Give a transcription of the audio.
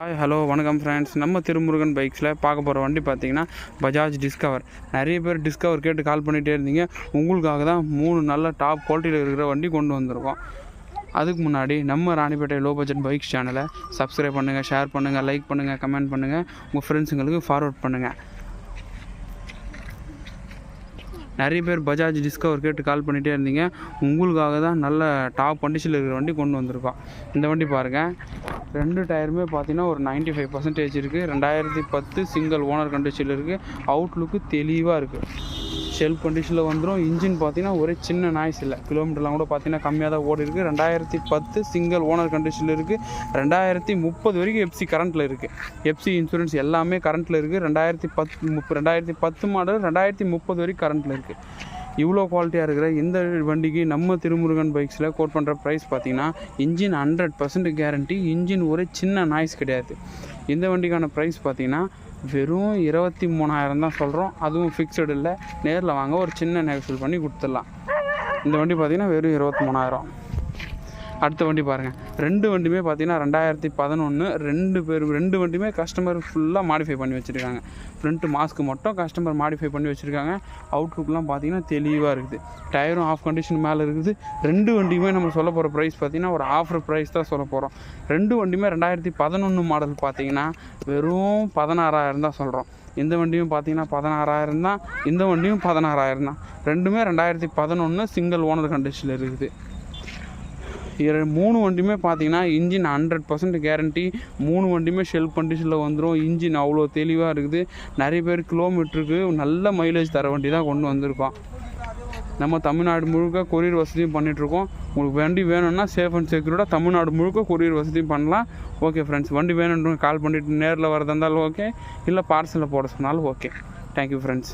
Hi hello வணக்கம் friends. நம்ம திருமுருகன் பைக்ஸில் பார்க்க போகிற வண்டி பார்த்தீங்கன்னா பஜாஜ் டிஸ்கவர். நிறைய பேர் டிஸ்கவர் கேட்டு கால் பண்ணிகிட்டே இருந்தீங்க. உங்களுக்காக தான் 3 நல்ல டாப் குவாலிட்டியில் இருக்கிற வண்டி கொண்டு வந்திருக்கோம். அதுக்கு முன்னாடி நம்ம ராணிப்பேட்டை லோ பட்ஜெட் பைக்ஸ் சேனலை சப்ஸ்கிரைப் பண்ணுங்கள், ஷேர் பண்ணுங்கள், லைக் பண்ணுங்கள், கமெண்ட் பண்ணுங்கள், உங்கள் ஃப்ரெண்ட்ஸுங்களுக்கு ஃபார்வர்ட் பண்ணுங்கள். நிறைய பேர் பஜாஜ் டிஸ்கவர் கேட்டு கால் பண்ணிகிட்டே இருந்தீங்க. உங்களுக்காக தான் நல்ல டாப் கண்டிஷனில் இருக்கிற வண்டி கொண்டு வந்திருக்கோம். இந்த வண்டி பாருங்கள், 2 டயருமே பார்த்தீங்கன்னா ஒரு 95% இருக்குது. 2010 சிங்கிள் ஓனர் கண்டிஷனில் இருக்குது. அவுட்லுக்கு தெளிவாக இருக்குது. ஷெல்ஃப் கண்டிஷனில் வந்துடும். இன்ஜின் பார்த்தீங்கன்னா ஒரே சின்ன நாய்ஸ் இல்லை. கிலோமீட்டர்லாம் கூட பார்த்தீங்கன்னா கம்மியாக தான் ஓடி இருக்குது. 2010 சிங்கிள் ஓனர் கண்டிஷனில் இருக்குது. 2030 வரைக்கும் எஃப்சி கரண்ட்டில் இருக்குது. எஃப்சி இன்சூரன்ஸ் எல்லாமே கரண்ட்டில் இருக்குது. 2010 மாடல் 2030 வரைக்கும் கரண்ட்டில் இருக்குது. இவ்வளோ குவாலிட்டியாக இருக்கிற இந்த வண்டிக்கு நம்ம திருமுருகன் பைக்ஸில் கோட் பண்ணுற ப்ரைஸ் பார்த்திங்கன்னா இன்ஜின் 100% கேரண்டி. இன்ஜின் ஒரு சின்ன நாய்ஸ் கிடையாது. இந்த வண்டிக்கான ப்ரைஸ் பார்த்திங்கன்னா வெறும் 23,000 தான் சொல்கிறோம். அதுவும் ஃபிக்ஸடு இல்லை. நேரில் வாங்க ஒரு சின்ன நெகோஷியேட் பண்ணி கொடுத்துடலாம். இந்த வண்டி பார்த்திங்கன்னா வெறும் 23,000. அடுத்த வண்டி பாருங்கள். 2 வண்டியுமே பார்த்தீங்கன்னா 2011. ரெண்டு வண்டியுமே கஸ்டமர் ஃபுல்லாக மாடிஃபை பண்ணி வச்சுருக்காங்க. ஃப்ரண்ட்டு மாஸ்க்கு மட்டும் கஸ்டமர் மாடிஃபை பண்ணி வச்சுருக்காங்க. அவுட்லுக்லாம் பார்த்தீங்கன்னா தெளிவாக இருக்குது. டயரும் ஆஃப் கண்டிஷன் மேலே இருக்குது. 2 வண்டியுமே நம்ம சொல்ல போகிற ப்ரைஸ் பார்த்திங்கன்னா ஒரு ஆஃபர் ப்ரைஸ் தான் சொல்ல போகிறோம். 2 வண்டியுமே 2011 மாடல் பார்த்திங்கன்னா வெறும் 16,000 தான் சொல்கிறோம். இந்த வண்டியும் பார்த்தீங்கன்னா 16,000 தான். இந்த வண்டியும் 16,000 தான். ரெண்டுமே 2011 சிங்கிள் ஓனர் கண்டிஷனில் இருக்குது. 3 வண்டியுமே பார்த்தீங்கன்னா இன்ஜின் 100% கேரண்டி. 3 வண்டியுமே ஷெல்ஃப் கண்டிஷனில் வந்துடும். இன்ஜின் அவ்வளோ தெளிவாக இருக்குது. நிறைய பேர் கிலோமீட்டருக்கு நல்ல மைலேஜ் தர வண்டி தான் கொண்டு வந்திருக்கோம். நம்ம தமிழ்நாடு முழுக்க கொரியர் வசதியும் பண்ணிகிட்ருக்கோம். உங்களுக்கு வண்டி வேணும்னா சேஃப் அண்ட் செக்யூர்டாக தமிழ்நாடு முழுக்க கொரியர் வசதியும் பண்ணலாம். ஓகே ஃப்ரெண்ட்ஸ், வண்டி வேணும்னு கால் பண்ணிவிட்டு நேரில் வரதா இருந்தாலும் ஓகே, இல்லை பார்சலில் போட சொன்னாலும் ஓகே. Thank you friends.